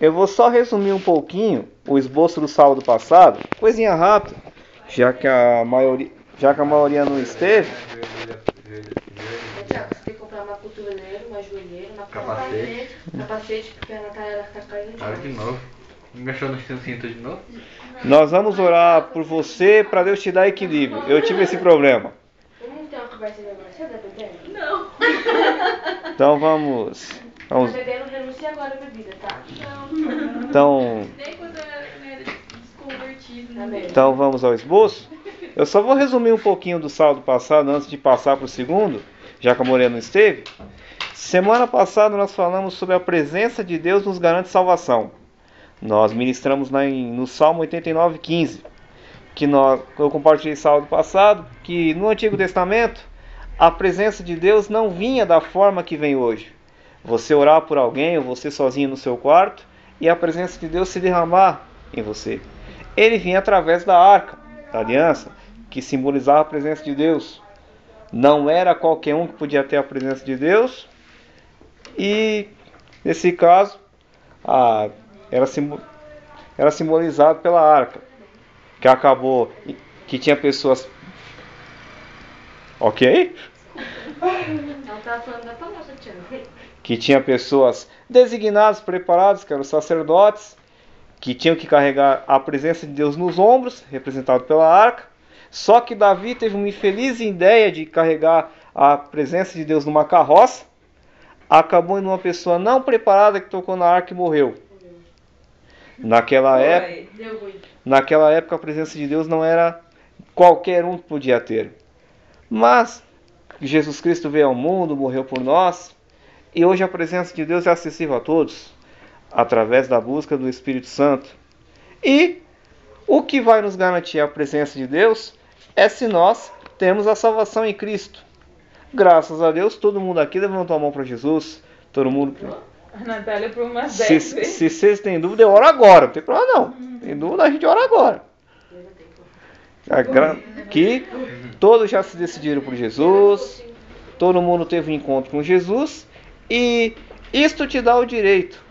Eu vou só resumir um pouquinho o esboço do sábado passado, coisinha rápida, já que a maioria não esteve. Tiago, você tem que comprar uma cotoveleira, uma joelheira, uma capacete, porque a Natália tá caindo de novo. Engaixou no cinto de novo? Nós vamos orar por você para Deus te dar equilíbrio. Eu tive esse problema. Vamos ter uma conversa de agora. Você tá bebendo? Não. Então vamos. Tá bebendo, renuncia agora a bebida, tá? Não. Então, Nem quando eu era desconvertido. Tá bem. então vamos ao esboço. Eu só vou resumir um pouquinho do sábado passado antes de passar para o segundo, já que a Morena não esteve. Semana passada nós falamos sobre a presença de Deus nos garante salvação. Nós ministramos no Salmo 89:15, que eu compartilhei sábado passado, que no Antigo Testamento a presença de Deus não vinha da forma que vem hoje. Você orar por alguém ou você sozinho no seu quarto e a presença de Deus se derramar em você. Ele vinha através da arca da aliança, que simbolizava a presença de Deus. Não era qualquer um que podia ter a presença de Deus. E nesse caso, era simbolizado pela arca, que acabou, que tinha pessoas... Ok? Ela tava falando da palavra, Tiago. Que tinha pessoas designadas, preparadas, que eram os sacerdotes, que tinham que carregar a presença de Deus nos ombros, representado pela arca. Só que Davi teve uma infeliz ideia de carregar a presença de Deus numa carroça, acabou em uma pessoa não preparada que tocou na arca e morreu. Naquela época a presença de Deus não era qualquer um que podia ter. Mas Jesus Cristo veio ao mundo, morreu por nós, e hoje a presença de Deus é acessível a todos, através da busca do Espírito Santo. E o que vai nos garantir a presença de Deus é se nós temos a salvação em Cristo. Graças a Deus, todo mundo aqui levantou a mão para Jesus. Todo mundo. A Natália por umas 10 vezes. Se vocês têm dúvida, eu oro agora. Não tem problema não. Tem dúvida, a gente ora agora. Que todos já se decidiram por Jesus. Todo mundo teve um encontro com Jesus. E isto te dá o direito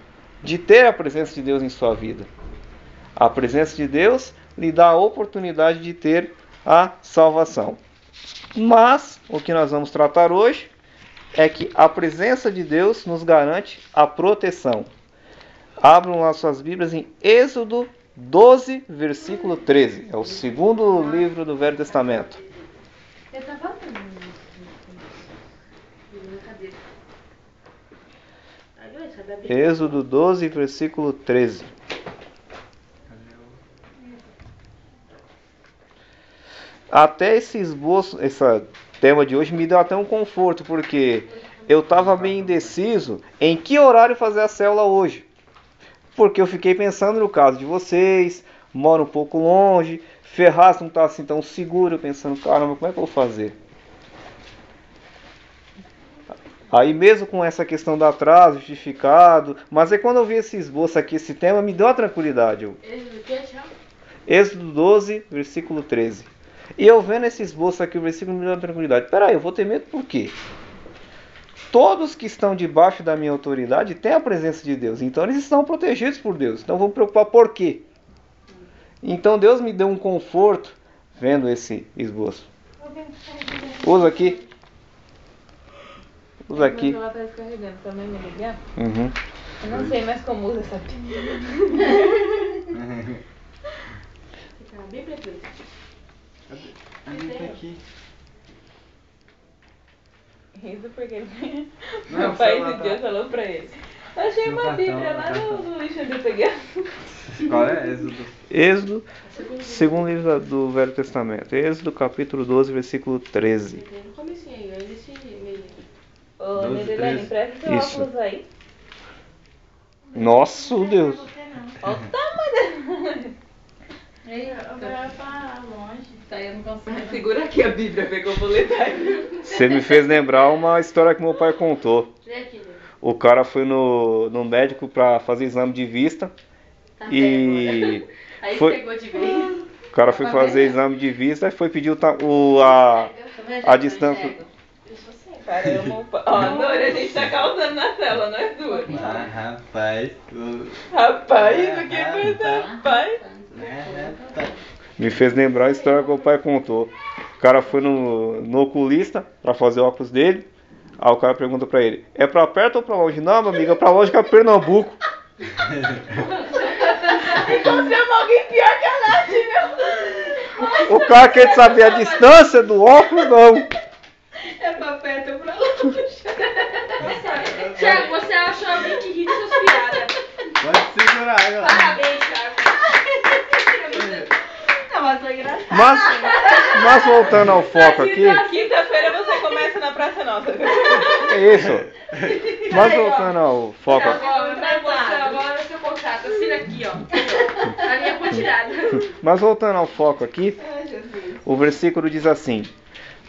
de ter a presença de Deus em sua vida. A presença de Deus lhe dá a oportunidade de ter a salvação. Mas o que nós vamos tratar hoje é que a presença de Deus nos garante a proteção. Abram lá suas Bíblias em Êxodo 12, versículo 13. É o segundo livro do Velho Testamento. Eu tava falando. Êxodo 12, versículo 13. Até esse esboço, esse tema de hoje me deu até um conforto, porque eu estava bem indeciso em que horário fazer a célula hoje. Porque eu fiquei pensando no caso de vocês, moro um pouco longe, Ferraz não está assim tão seguro, pensando, caramba, como é que eu vou fazer? Aí mesmo com essa questão do atraso justificado, mas aí quando eu vi esse esboço aqui, esse tema, me deu uma tranquilidade. Êxodo 12, versículo 13. E eu vendo esse esboço aqui, o versículo me deu uma tranquilidade. Peraí, eu vou ter medo por quê? Todos que estão debaixo da minha autoridade têm a presença de Deus. Então eles estão protegidos por Deus. Então vou me preocupar por quê? Então Deus me deu um conforto vendo esse esboço. Usa aqui. Usa aqui. Meu celular tá descarregando, também me ligar? Uhum. Eu não sei mais como usa essa pilha. Fica a Bíblia aqui. A Bíblia tá aqui. Isso porque ele... Não, meu pai celular esse dia tá- falou pra ele. Eu achei No uma cartão, Bíblia no lá cartão. no lixo onde eu peguei. Qual é? Êxodo. Êxodo, segundo livro do Velho Testamento. Êxodo capítulo 12, versículo 13. No comecinho aí, olha esse meio. Ô, 12, Nedelene, 13. presta seu Isso. óculos aí. Nossa, Deus. Olha o tamanho. Eu quero pra longe. Tá, eu não consigo. Segura aqui a Bíblia, pegou o boletim. Você me fez lembrar uma história que meu pai contou. Vem aqui, Lê. O cara foi no médico para fazer exame de vista. Tá E bem, aí foi- pegou de vez. o cara foi fazer exame de vista e foi pedir a distância. Eu sou cega. Caramba, opa. Ó, Nora, a gente tá causando na tela, nós duas. Ah, rapaz. Rapaz, o que foi isso, rapaz? Me fez lembrar a história que o pai contou. O cara foi no oculista pra fazer o óculos dele. Aí o cara pergunta pra ele: é pra perto ou pra longe? Não, meu amigo, é pra longe que é Pernambuco. Encontramos alguém pior que a Nath, meu. O cara quer saber a distância do óculos, não. É pra perto ou pra longe. Thiago, você achou alguém que ri de suas piadas. Pode segurar agora. Parabéns, Thiago. Não, mas foi engraçado. Mas voltando ao foco aqui. Quinta-feira você começa na Praça Nossa. É isso. Mas voltando ao foco aqui. Agora o seu contrato. Assina aqui, ó. A linha foi tirada. Mas voltando ao foco aqui, o versículo diz assim: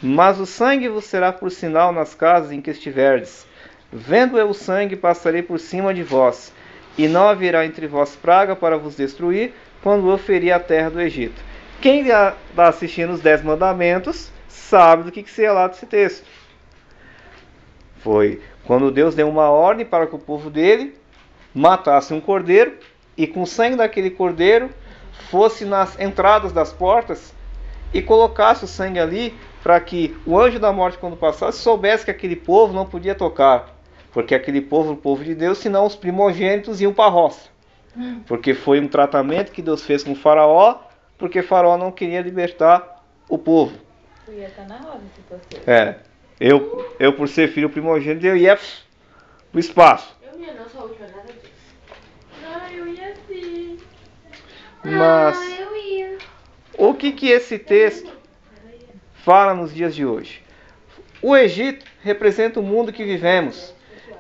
mas o sangue vos será por sinal nas casas em que estiverdes. Vendo eu o sangue, passarei por cima de vós, e não haverá entre vós praga para vos destruir, quando eu ferir a terra do Egito. Quem está assistindo os 10 mandamentos sabe do que se relata esse texto. Foi quando Deus deu uma ordem para que o povo dele matasse um cordeiro, e com o sangue daquele cordeiro fosse nas entradas das portas e colocasse o sangue ali, para que o anjo da morte, quando passasse, soubesse que aquele povo não podia tocar, porque aquele povo, o povo de Deus, senão os primogênitos iam para a roça. Porque foi um tratamento que Deus fez com o faraó, porque o faraó não queria libertar o povo. Eu ia estar na roda se fosse. Eu por ser filho primogênito, eu ia pro espaço. Eu não ia não, sou a última, nada disso. Ai, eu ia sim. Mas Eu ia. o que esse texto fala nos dias de hoje? O Egito representa o mundo que vivemos.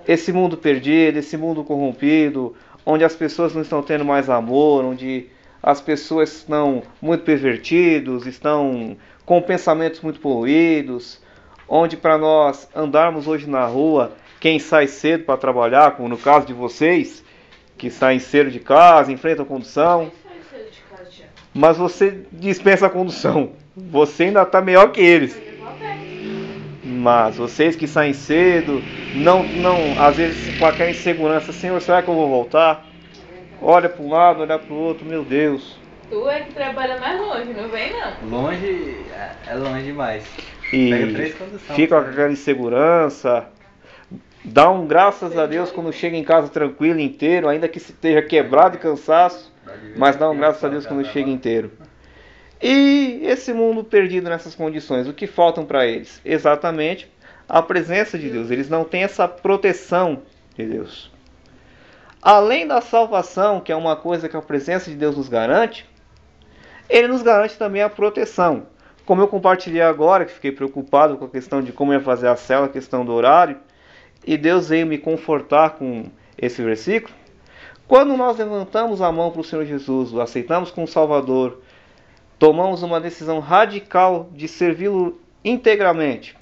Esse mundo perdido, esse mundo corrompido, onde as pessoas não estão tendo mais amor, onde as pessoas estão muito pervertidos, estão com pensamentos muito poluídos, onde para nós andarmos hoje na rua, quem sai cedo para trabalhar, como no caso de vocês, que saem cedo de casa, enfrentam condução, mas você dispensa a condução, você ainda está melhor que eles. Mas vocês que saem cedo, não, às vezes com aquela insegurança, Senhor, será que eu vou voltar? Olha para um lado, olha para o outro, meu Deus. Tu é que trabalha mais longe, não vem não. Longe, é longe demais. E Pega 3 conduções. fica com aquela insegurança. Dá um graças a Deus quando chega em casa tranquilo, inteiro, ainda que esteja quebrado e cansaço, mas dá um graças a Deus quando chega inteiro. E esse mundo perdido nessas condições, o que faltam para eles? Exatamente a presença de Deus. Eles não têm essa proteção de Deus. Além da salvação, que é uma coisa que a presença de Deus nos garante, Ele nos garante também a proteção. Como eu compartilhei agora, que fiquei preocupado com a questão de como ia fazer a célula, a questão do horário, e Deus veio me confortar com esse versículo. Quando nós levantamos a mão para o Senhor Jesus, o aceitamos como Salvador, tomamos uma decisão radical de servi-lo integralmente,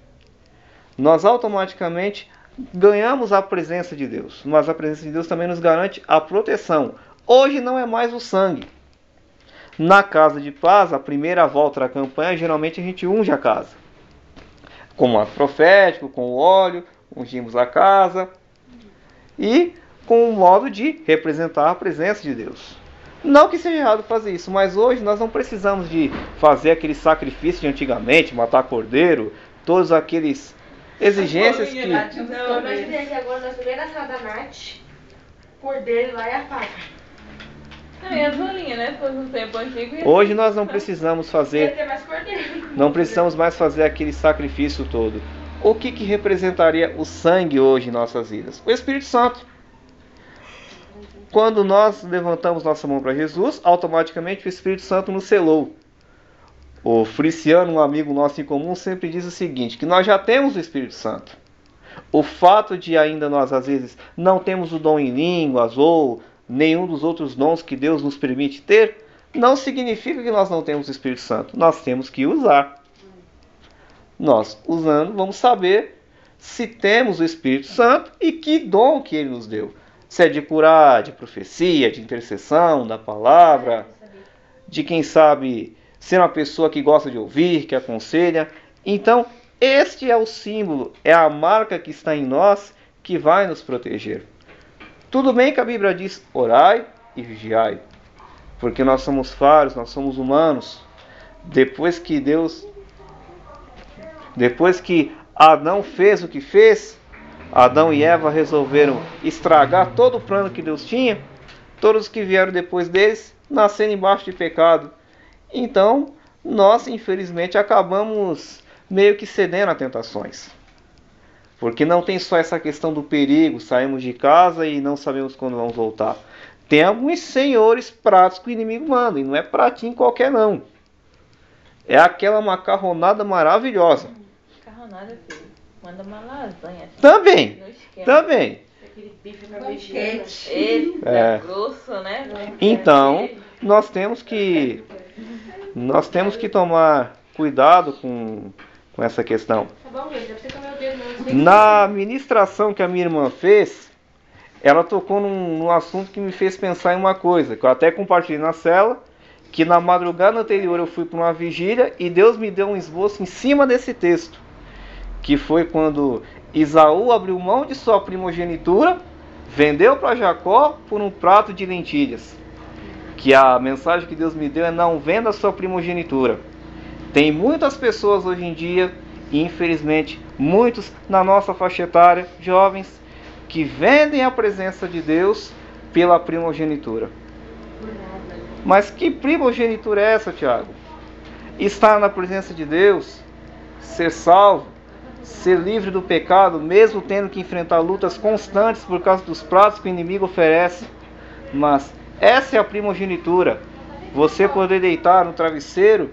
nós automaticamente ganhamos a presença de Deus. Mas a presença de Deus também nos garante a proteção. Hoje não é mais o sangue. Na casa de paz, a primeira volta da campanha, geralmente a gente unge a casa. Com o ato profético, com o óleo, ungimos a casa. E com um modo de representar a presença de Deus. Não que seja errado fazer isso, mas hoje nós não precisamos de fazer aquele sacrifício de antigamente, matar cordeiro, todos aqueles exigências que... Não, imaginei que agora nós vamos na sala da Nath, cordeiro lá e a faca. Não, e as bolinhas, né? Se fosse um tempo antigo... Hoje nós não precisamos Ia fazer, ter mais cordeiro. não precisamos mais fazer aquele sacrifício todo. O que representaria o sangue hoje em nossas vidas? O Espírito Santo. Quando nós levantamos nossa mão para Jesus, automaticamente o Espírito Santo nos selou. O Friciano, um amigo nosso em comum, sempre diz o seguinte, que nós já temos o Espírito Santo. O fato de ainda nós, às vezes, não temos o dom em línguas ou nenhum dos outros dons que Deus nos permite ter, não significa que nós não temos o Espírito Santo. Nós temos que usar. Nós, usando, vamos saber se temos o Espírito Santo e que dom que Ele nos deu. Se é de curar, de profecia, de intercessão, da palavra, de quem sabe ser uma pessoa que gosta de ouvir, que aconselha. Então, este é o símbolo, é a marca que está em nós que vai nos proteger. Tudo bem que a Bíblia diz orai e vigiai, porque nós somos falhos, nós somos humanos. Depois que Adão fez o que fez, Adão e Eva resolveram estragar todo o plano que Deus tinha. Todos que vieram depois deles nasceram embaixo de pecado. Então, nós infelizmente acabamos meio que cedendo a tentações. Porque não tem só essa questão do perigo, saímos de casa e não sabemos quando vamos voltar. Tem alguns senhores pratos que o inimigo manda, e não é pratinho qualquer não. É aquela macarronada maravilhosa. Macarronada, filho. Manda uma lasanha. Também, Não esquece. também. Aquele bife parmegiana. Eita, É. grosso, né? Então, nós temos que tomar cuidado com essa questão. Tá bom, gente, deve ser comer o dedo mesmo. Na ministração que a minha irmã fez, ela tocou num assunto que me fez pensar em uma coisa, que eu até compartilhei na cela, que na madrugada anterior eu fui para uma vigília e Deus me deu um esboço em cima desse texto, que foi quando Esaú abriu mão de sua primogenitura, vendeu para Jacó por um prato de lentilhas. Que a mensagem que Deus me deu é: não venda a sua primogenitura. Tem muitas pessoas hoje em dia, e infelizmente muitos na nossa faixa etária, jovens, que vendem a presença de Deus pela primogenitura. Mas que primogenitura é essa, Tiago? Estar na presença de Deus, ser salvo, ser livre do pecado, mesmo tendo que enfrentar lutas constantes por causa dos pratos que o inimigo oferece. Mas essa é a primogenitura. Você poder deitar no travesseiro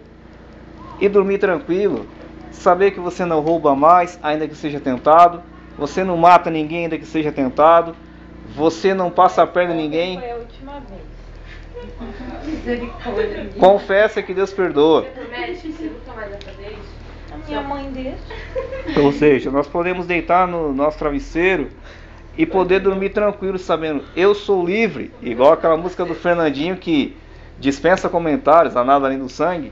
e dormir tranquilo. Saber que você não rouba mais, ainda que seja tentado. Você não mata ninguém, ainda que seja tentado. Você não passa a perna em ninguém. Foi a última vez. Misericórdia. Confessa que Deus perdoa. Você promete que você nunca mais vai fazer isso? A minha mãe deixa. Ou seja, nós podemos deitar no nosso travesseiro e poder dormir tranquilo, sabendo: eu sou livre. Igual aquela música do Fernandinho que dispensa comentários, a nada além do sangue.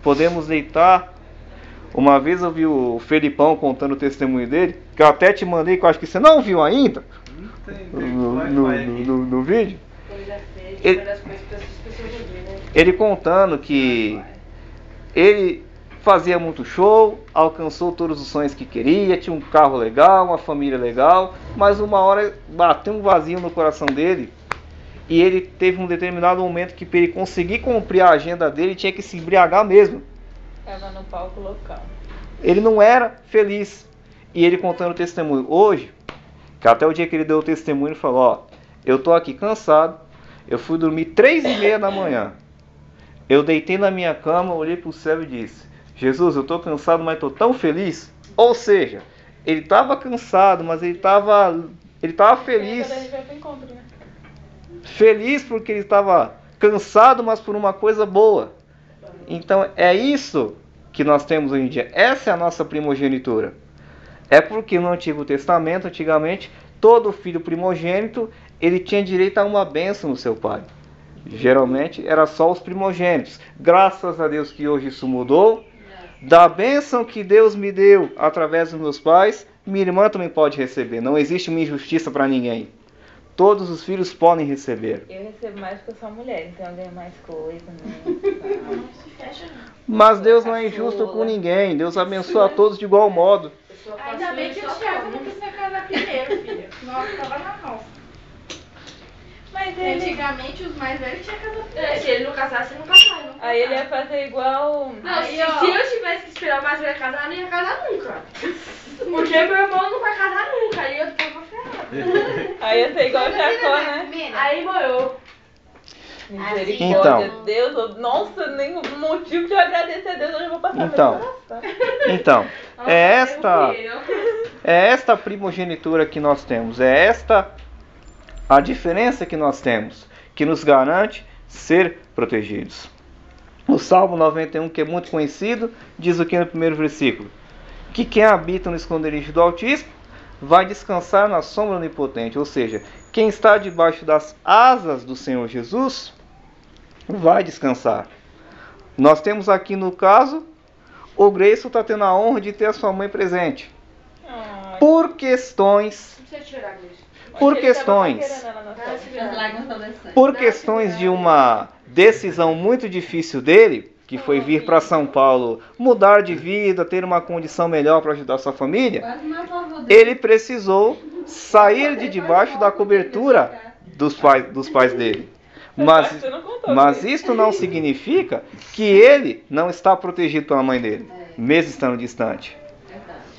Podemos deitar. Uma vez eu vi o Felipão contando o testemunho dele, que eu até te mandei, que eu acho que você não viu ainda no vídeo. Coisa feia, Ele- uma das coisas que as pessoas vão ver, né? Ele contando que ele fazia muito show, alcançou todos os sonhos que queria, tinha um carro legal, uma família legal, mas uma hora bateu um vazio no coração dele e ele teve um determinado momento que para ele conseguir cumprir a agenda dele, tinha que se embriagar mesmo. Tava no palco local. Ele não era feliz. E ele contando o testemunho hoje, que até o dia que ele deu o testemunho, ele falou: ó, eu tô aqui cansado, eu fui dormir 3:30 da manhã. Eu deitei na minha cama, olhei pro céu e disse: Jesus, eu tô cansado, mas tô tão feliz. Ou seja, ele estava cansado, mas ele estava feliz. Quando a gente vai pro encontro, né? Feliz porque ele estava cansado, mas por uma coisa boa. Então é isso que nós temos hoje em dia. Essa é a nossa primogenitura. É porque no Antigo Testamento, antigamente, todo filho primogênito, ele tinha direito a uma bênção no seu pai. Geralmente era só os primogênitos. Graças a Deus que hoje isso mudou. Da bênção que Deus me deu através dos meus pais, minha irmã também pode receber. Não existe uma injustiça para ninguém. Todos os filhos podem receber. Eu recebo mais porque eu sou mulher, então eu ganho mais coisa, né? Se fecha, Mas Deus não é injusto com ninguém. Deus abençoa a todos de igual modo. pessoa Ainda bem que o Thiago não quis casar primeiro, filha. Nossa, tava na mão. Mas ele... Antigamente os mais velhos tinham casado Se primeiro. ele não casasse, ele não casava. Não Aí ele ia fazer igual... Não, Aí, se ó. eu tivesse que esperar mais velho casar, eu não ia casar nunca. Porque meu irmão não vai casar nunca. Aí eu tô ferrado. Aí ia ser igual o Jacó, né? Aí morreu. Misericórdia, Então. Deus. Nossa, nem motivo de eu agradecer a Deus, eu já vou passar Então. meu coração. Então, Nossa, é esta... eu É esta primogenitura que nós temos, é esta a diferença que nós temos, que nos garante ser protegidos. O Salmo 91, que é muito conhecido, diz o que no primeiro versículo? Que quem habita no esconderijo do Altíssimo vai descansar na sombra onipotente, ou seja, quem está debaixo das asas do Senhor Jesus vai descansar. Nós temos aqui no caso o Grayson está tendo a honra de ter a sua mãe presente. Por questões, Não precisa chorar, Luiz. por questões, As lágrimas estão descendo. por questões de uma decisão muito difícil dele, que foi vir para São Paulo, mudar de vida, ter uma condição melhor para ajudar sua família, Quase matou a avó dele. ele precisou sair de debaixo da cobertura dos pais dele. Mas isto não significa que ele não está protegido pela mãe dele, mesmo estando distante.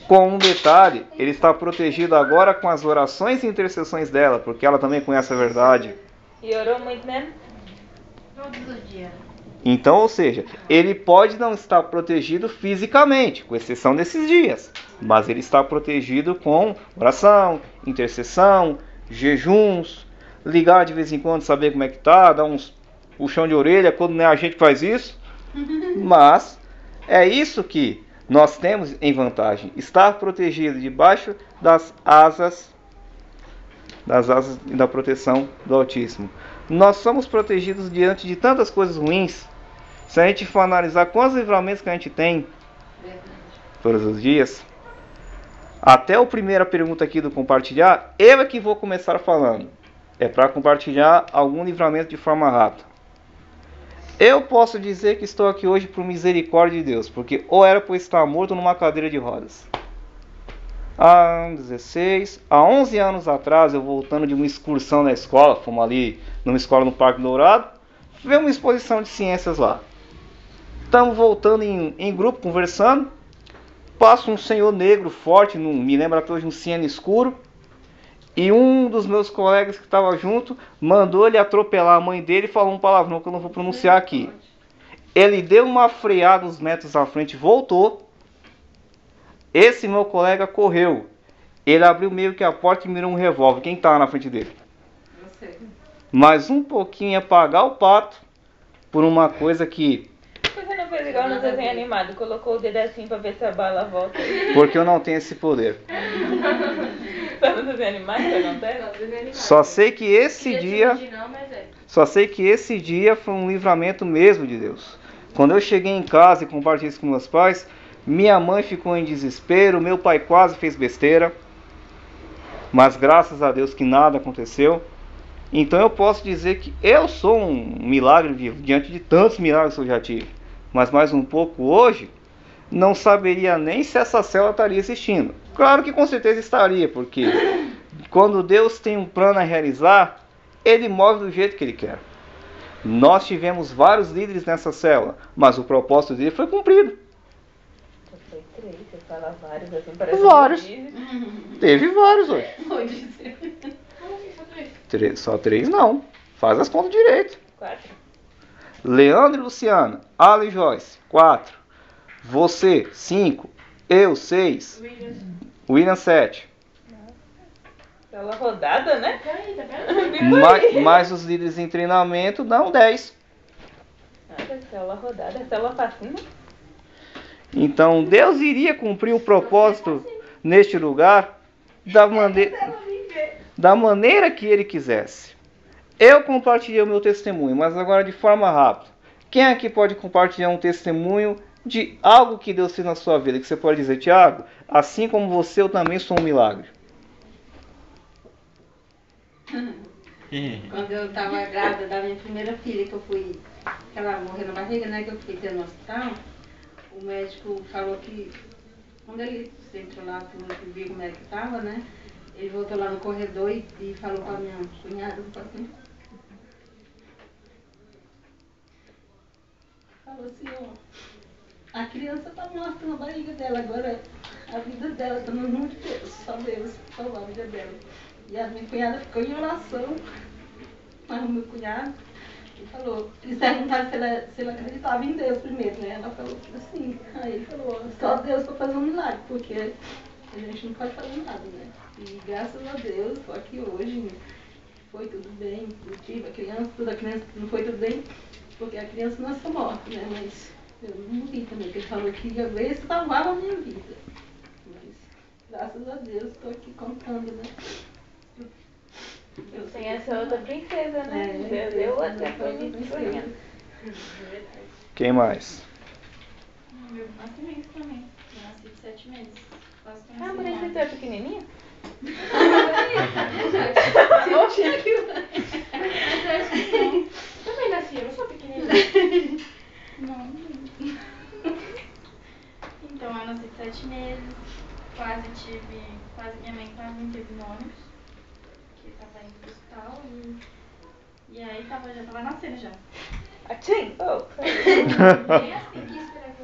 Com um detalhe, ele está protegido agora com as orações e intercessões dela, porque ela também conhece a verdade. E orou muito mesmo? Todos os dias. Então, ou seja, ele pode não estar protegido fisicamente, com exceção desses dias, mas ele está protegido com oração, intercessão, jejuns, ligar de vez em quando, saber como é que tá, dar uns puxão de orelha, quando não é a gente que faz isso. Mas é isso que nós temos em vantagem, estar protegido debaixo das asas e da proteção do Altíssimo. Nós somos protegidos diante de tantas coisas ruins. Se a gente for analisar quantos livramentos que a gente tem todos os dias, até a primeira pergunta aqui do compartilhar, eu é que vou começar falando. É para compartilhar algum livramento de forma rápida. Eu posso dizer que estou aqui hoje por misericórdia de Deus, porque ou era por estar morto numa cadeira de rodas. Há 11 anos atrás, eu voltando de uma excursão na escola, fomos ali numa escola no Parque Dourado, tivemos uma exposição de ciências lá. Estamos voltando em grupo, conversando, passa um senhor negro forte, me lembra até hoje um Siena escuro, e um dos meus colegas que estava junto mandou ele atropelar a mãe dele e falou um palavrão que eu não vou pronunciar aqui. Ele deu uma freada uns metros à frente, voltou. Esse meu colega correu. Ele abriu meio que a porta e mirou um revólver. Quem estava na frente dele? Você. Mais um pouquinho ia pagar o pato por uma coisa que... Por que você não fez igual no desenho animado? Colocou o dedo assim pra ver se a bala volta. Porque eu não tenho esse poder. Só no desenho animado que acontece? Só sei que esse dia... Não, mas é. Só sei que esse dia foi um livramento mesmo de Deus. Quando eu cheguei em casa e compartilhei isso com meus pais, minha mãe ficou em desespero, meu pai quase fez besteira, mas graças a Deus que nada aconteceu. Então eu posso dizer que eu sou um milagre vivo, diante de tantos milagres que eu já tive. Mas mais um pouco hoje, não saberia nem se essa célula estaria existindo. Claro que com certeza estaria, porque quando Deus tem um plano a realizar, Ele move do jeito que Ele quer. Nós tivemos vários líderes nessa célula, mas o propósito dele foi cumprido. Foi 3, você fala vários assim, parece Vários. Um Teve vários hoje. Vou dizer. Só 3 não. Faz as contas direito. 4. Leandro e Luciana, Ala e Joyce, 4. Você, 5. Eu, 6. William, 7. Aquela rodada, né? Peraí, tá vendo? Mais os líderes em treinamento dão 10. Nada, célula rodada, célula facinha. Então Deus iria cumprir o propósito neste lugar da maneira que Ele quisesse. Eu compartilhei o meu testemunho, mas agora de forma rápida. Quem aqui pode compartilhar um testemunho de algo que Deus fez na sua vida? Que você pode dizer, Tiago, assim como você, eu também sou um milagre. Quando eu tava grávida da minha primeira filha, que eu fui, que ela morreu na barriga, né, que eu fui ter no hospital, o médico falou que, quando ele entrou lá, viu como é que tava, né, ele voltou lá no corredor e falou pra minha cunhada, falou assim, ó, a criança tá morta na barriga dela, agora a vida dela tá no mundo de Deus, só Deus salvar a vida dela. E a minha cunhada ficou em oração, mas o meu cunhado, ele falou, eles perguntaram se ela acreditava em Deus primeiro, né? Ela falou que sim. Aí ele falou, só Deus para fazer um milagre, porque a gente não pode fazer nada, né? E graças a Deus, tô aqui hoje, foi tudo bem, eu tive a criança não foi tudo bem, porque a criança não é só morta, né? Mas eu não vi também, porque ele falou que ia ver se salvava a minha vida. Mas graças a Deus, estou aqui contando, né? Tem essa outra princesa, né? Eu até foi me sonhando. Quem mais? No meu nascimento também. Eu nasci de 7 meses. Quase que eu Ah, nasci por no isso ano. você é pequenininha? Também nasci, eu não sou pequenininha. Não. Então, eu nasci de 7 meses. Minha mãe quase não teve no ônibus. Que tava indo pro hospital e aí já tava nascendo já. Atchim! Oh! Bem assim. Que esperar que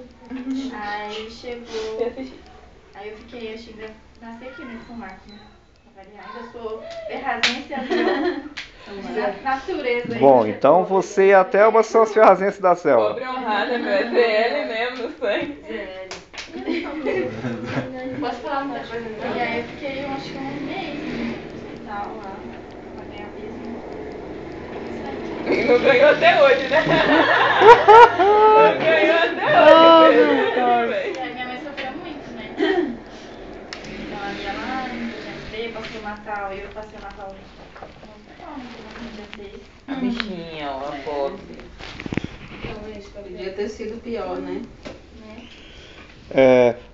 Aí Eu chegou. assisti. Aí eu fiquei, acho que nasci aqui no São Marcos, né? Pra variar. Ainda sou ferrazense da natureza. Bom, ainda. então você e a Thelma são as ferrazenses da selva. Pobre honrada, meu. É ZL mesmo no sangue. Posso falar muita coisa E então? aí eu fiquei, eu acho que um mês no hospital lá, pra ganhar peso. Isso aí. E não ganhou até hoje, né? Não ganhou até hoje. E aí minha mãe sofreu muito, né? Então aí ela veio, passou o Natal, e eu passei o Natal no hospital, no dia 6. A bichinha, ó, a pobre. Podia ter sido pior, né?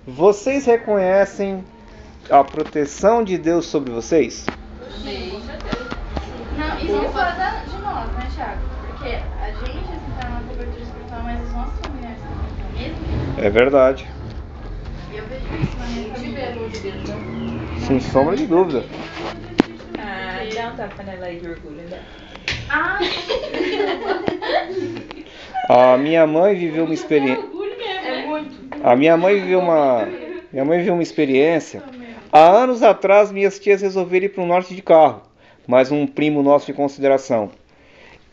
Vocês reconhecem a proteção de Deus sobre vocês? Sim. Não, isso não fora de nós, né, Thiago? Porque a gente assim, tá na cobertura espiritual, mas os nossos familiares também estão mesmo. É verdade. E eu vejo isso na minha família. Sem sombra de dúvida. Ah, dá um tapa nela aí de orgulho, né? Ah, A minha mãe viveu uma experiência. É muito. A minha mãe viveu uma experiência. Há anos atrás, minhas tias resolveram ir para o norte de carro, mais um primo nosso de consideração.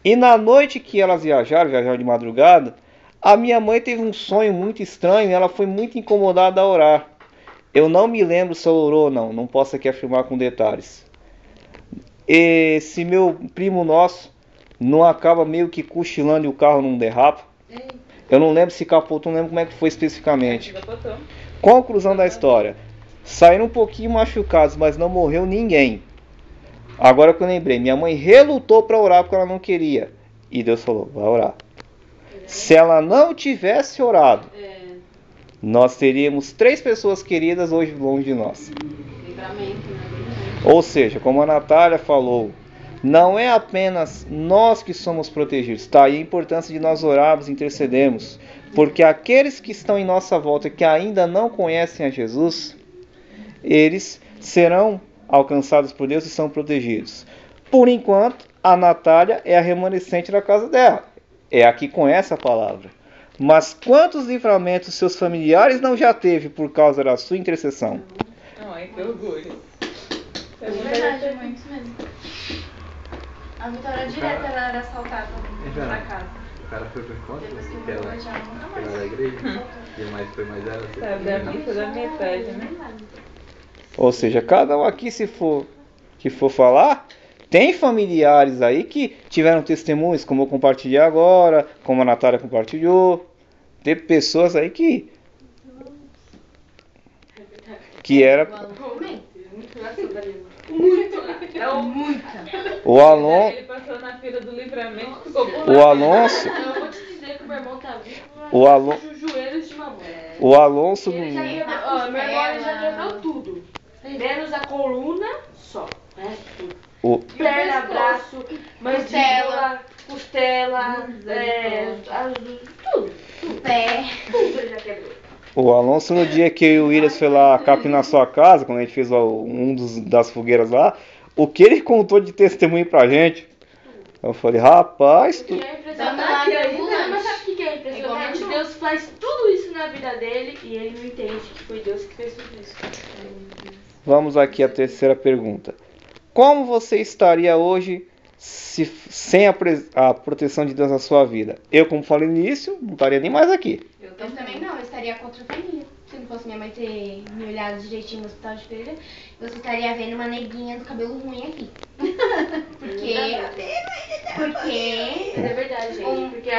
E na noite que elas viajaram de madrugada, a minha mãe teve um sonho muito estranho e ela foi muito incomodada a orar. Eu não me lembro se ela orou ou não posso aqui afirmar com detalhes. Esse meu primo nosso não acaba meio que cochilando e o carro não derrapa. Eu não lembro se capotou, não lembro como é que foi especificamente. Botou. Conclusão da história. Saíram um pouquinho machucados, mas não morreu ninguém. Agora que eu lembrei, minha mãe relutou para orar porque ela não queria. E Deus falou, vai orar. Se ela não tivesse orado, nós teríamos 3 pessoas queridas hoje longe de nós. Livramento, né? Ou seja, como a Natália falou, não é apenas nós que somos protegidos, tá? E a importância de nós orarmos e intercedermos, porque aqueles que estão em nossa volta que ainda não conhecem a Jesus, eles serão alcançados por Deus e são protegidos. Por enquanto, a Natália é a remanescente da casa dela, é a que conhece a palavra. Mas quantos livramentos seus familiares não já teve por causa da sua intercessão? Ai, que orgulho. é verdade, muitos mesmo. A Vitória direto ela era assaltada pra casa. O cara foi pra encontro, Depois que eu que ela vou já nunca foi lá da mais. igreja, e foi mais ela. Sabe, da missa da metade, né? Ou seja, cada um aqui que for falar, tem familiares aí que tiveram testemunhos, como eu compartilhei agora, como a Natália compartilhou. Tem pessoas aí que era o Alonso. Ele passou na fila do livramento, ficou O Alonso, Eu vou te dizer que o meu irmão tá vivo, O Alon- os joelhos de mamãe. o Alonso Ele já quebrou, ó, meu irmão ele já quebrou tudo. Menos a coluna, só. Né? Tudo. o, Perna, braço, mandíbula, costela, tudo. Pé. Tudo ele já quebrou. o Alonso, no dia que eu e o Williams foi lá capinar sua casa, quando a gente fez das fogueiras lá, o que ele contou de testemunho pra gente, eu falei, rapaz, O que é Dando impressionante lá ainda, ambulante. mas sabe o que é impressionante? Deus faz tudo isso na vida dele e ele não entende que foi Deus que fez tudo isso. vamos aqui à terceira pergunta. Como você estaria hoje sem a proteção de Deus na sua vida? Eu, como falei no início, não estaria nem mais aqui. Eu também não, eu estaria contra a família. Se não fosse minha mãe ter me olhado direitinho no hospital de feira, você estaria vendo uma neguinha do cabelo ruim aqui. Porque. Mas é verdade, gente. Porque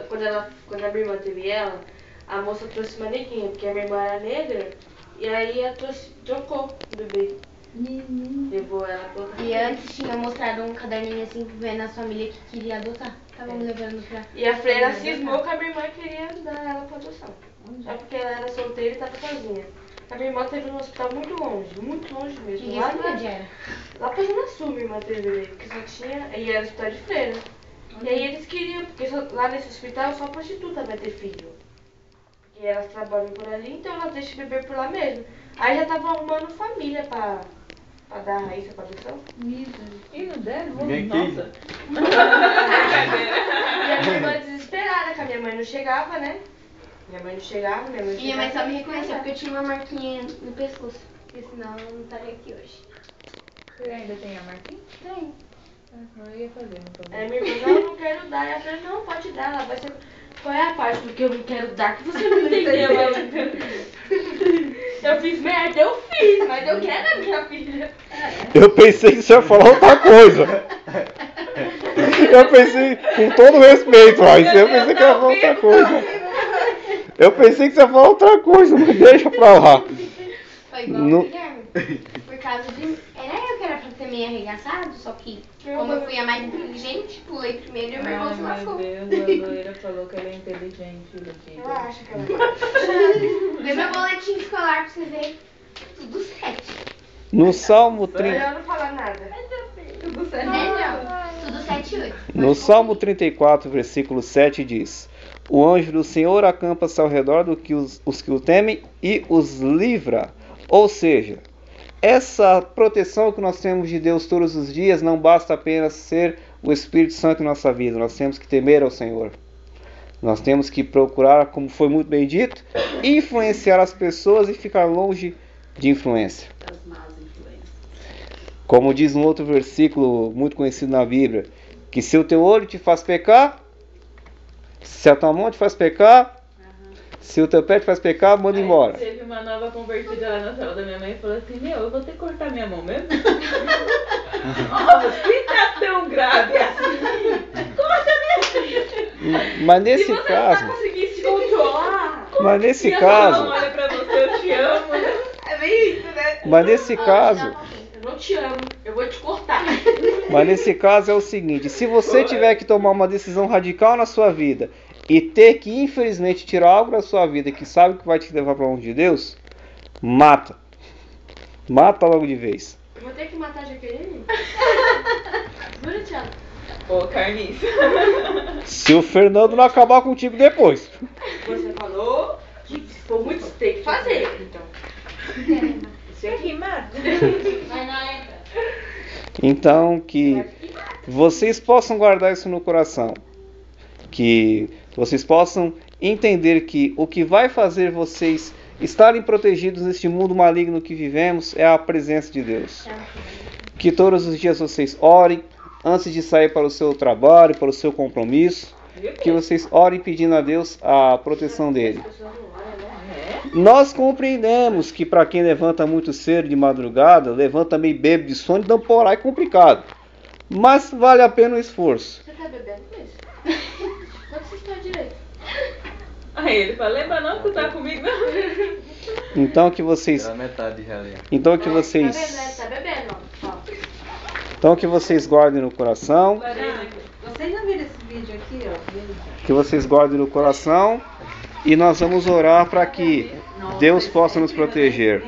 quando a minha irmã teve ela, a moça trouxe uma neguinha, porque a minha irmã era negra, e aí ela trocou o bebê. Levou ela pra outra E antes tinha mostrado um caderninho assim, vendo a família que queria adotar. Estavam me levando pra. E a freira cismou que a minha irmã queria dar ela pra adoção. Só porque ela era solteira e estava sozinha. A minha irmã teve num hospital muito longe mesmo. Ninguém Lá, sabia onde era. lá pra Zona Sul minha irmã teve ali, porque só tinha. E era hospital de freira. E aí eles queriam, porque lá nesse hospital só prostituta vai ter filho. Porque elas trabalham por ali, então elas deixam o bebê por lá mesmo. Aí já estavam arrumando família pra dar a Raíssa pra adoção. E não deram? Ninguém quis. Nossa. E a minha irmã desesperada, que a minha mãe não chegava, né? Minha mãe não chegava, minha mãe não Minha mãe chegava. só me reconheceu porque eu tinha uma marquinha no pescoço. Porque senão eu não estaria aqui hoje. Você ainda tem a marquinha? Tem. Não, eu ia fazer, não tô Aí minha irmã, não, eu não quero dar. Ela falou, não, pode dar, ela vai ser. Qual é a parte do que eu não quero dar que você não entendeu? Eu fiz merda, eu fiz, mas eu quero a minha filha. Eu pensei que você ia falar outra coisa. Eu pensei, com todo respeito, Raíssa, eu pensei que ia falar outra coisa. Eu pensei que você ia falar outra coisa, mas deixa pra lá. Foi igual No- o Guilherme. Por causa de. Era eu que era pra ter meio arregaçado, só que como eu fui a mais inteligente, pulei primeiro e o meu irmão se Ai, meu lascou. Deus, a loira falou que ela é inteligente, Luquita. Eu acho que ela Vê meu boletim escolar pra você ver. Tudo 7. No Salmo, melhor não falar nada. Tudo 7. Não. Tudo 7 e 8. no Salmo 34, versículo 7 diz: O anjo do Senhor acampa-se ao redor dos que os que o temem e os livra. Ou seja, essa proteção que nós temos de Deus todos os dias não basta apenas ser o Espírito Santo em nossa vida. Nós temos que temer ao Senhor. Nós temos que procurar, como foi muito bem dito, influenciar as pessoas e ficar longe de influência. Das más influências. Como diz um outro versículo muito conhecido na Bíblia, que se o teu olho te faz pecar, se a tua mão te faz pecar, se o teu pé te faz pecar, manda Aí embora. Teve uma nova convertida lá na sala da minha mãe e falou assim, eu vou ter que cortar minha mão mesmo? Nossa, se tá tão grave assim, corta minha mão. Mas nesse Se você caso, não conseguir se controlar, mas nesse Minha caso, mão olha pra você, eu te amo. é bem isso, né? mas nesse caso, Eu não te amo, eu vou te cortar. mas nesse caso é o seguinte, se você tiver que tomar uma decisão radical na sua vida e ter que infelizmente tirar algo da sua vida que sabe que vai te levar para longe de Deus, mata. Mata logo de vez. Eu vou ter que matar a Jaqueline? Jura, Thiago? Ô, Carniça. Se o Fernando não acabar contigo depois. Você falou que se for muito, tem que fazer. Então. Você aqui, mata. Vai na letra. Então que vocês possam guardar isso no coração. Que vocês possam entender que o que vai fazer vocês estarem protegidos neste mundo maligno que vivemos é a presença de Deus. Que todos os dias vocês orem antes de sair para o seu trabalho, para o seu compromisso. Que vocês orem pedindo a Deus a proteção dele. As pessoas não olham, né? Nós compreendemos que para quem levanta muito cedo de madrugada, levanta meio bêbado de sono, então por aí é complicado. Mas vale a pena o esforço. Você tá bebendo com isso? Quanto você está direito? Aí ele fala, lembra não que tu tá comigo, não? Então que vocês, Era metade de realinha. então que Tá vendo, né? vocês, Tá bebendo, ó. então que vocês guardem no coração, Vocês já viram esse vídeo aqui, ó? que vocês guardem no coração e nós vamos orar para que Deus possa nos proteger.